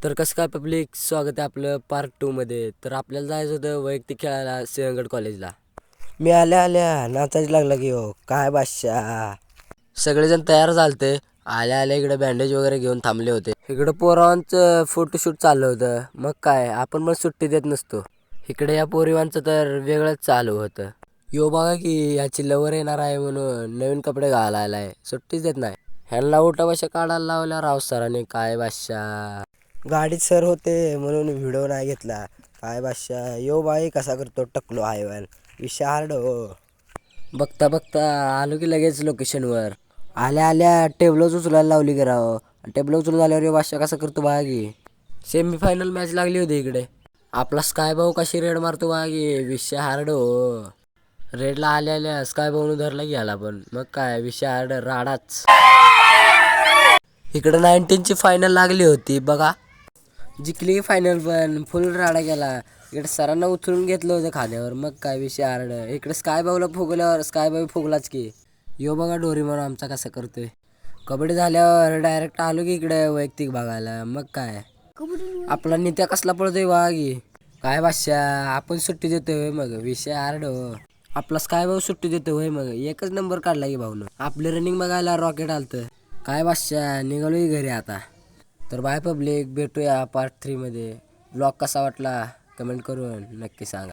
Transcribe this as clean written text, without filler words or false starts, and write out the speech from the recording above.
तर कसं काय पब्लिक, स्वागत आहे आपलं पार्ट 2 मध्ये. तर आपल्याला जायचं होतं वैयक्तिक खेळायला सिंहगड कॉलेजला. मी आल्या आल्या नाचायला लागला की हो काय बादशाह. सगळेजण तयार झालते. आल्या आल्या इकडे बँडेज वगैरे घेऊन थांबले होते. इकडं पोरांचं फोटोशूट चाललं होतं. मग काय आपण पण सुट्टी देत नसतो. इकडे या पोरीवांचं तर वेगळंच चालू होतं. यो बघा की याची लवर येणार आहे म्हणून नवीन कपडे घालायला आहे, सुट्टीच देत नाही. ह्यांना उठा बशा काढायला लावल्या राव सरांनी. काय बादशाह, गाडीत सर होते म्हणून व्हिडिओ नाही घेतला. काय बादशाह, यो बाई कसा करतो टकलो हायवान, विषय हार्ड हो. बघता बघता आलो की लगेच लोकेशनवर. आल्या आल्या टेबलच उचलायला लावली की राव. टेबल उचलून झाल्यावर बादशाह कसा करतो बघा की. सेमीफायनल मॅच लागली होती इकडे. आपला स्काय भाऊ कशी रेड मारतो बघा की, विषय हार्ड हो. रेडला आल्या आल्या स्काय भाऊन धरला गेला, पण मग काय विषय हार्ड, राडाच. इकडे 19ची फायनल लागली होती बघा. जिंकली फायनल, पण फुल राडा गेला. इकडे सरांना उचलून घेतलं होतं खाद्यावर. मग काय विषय हार्ड. इकडे स्काय भाऊला फुगल्यावर स्काय भाऊ फुगलाच की. यो बघा डोरीमॉन आमचा कसा करतोय. कबड्डी झाल्यावर डायरेक्ट आलो की इकडे वैयक्तिक बघायला. मग काय आपला नित्या कसला पळतोय बघा की. काय बादशाह, आपण सुट्टी देतोय मग विषय हार्ड हो. आपला स्काय भाऊ सुट्टी देतो होय, मग एकच नंबर काढला की भाऊनं. आपली रनिंग बघायला रॉकेट आलतं. काय बादशाह, निघालोय घरी आता. तर बाय पब्लिक, भेटूया पार्ट 3 मध्ये. ब्लॉग कसा वाटला कमेंट करून नक्की सांगा.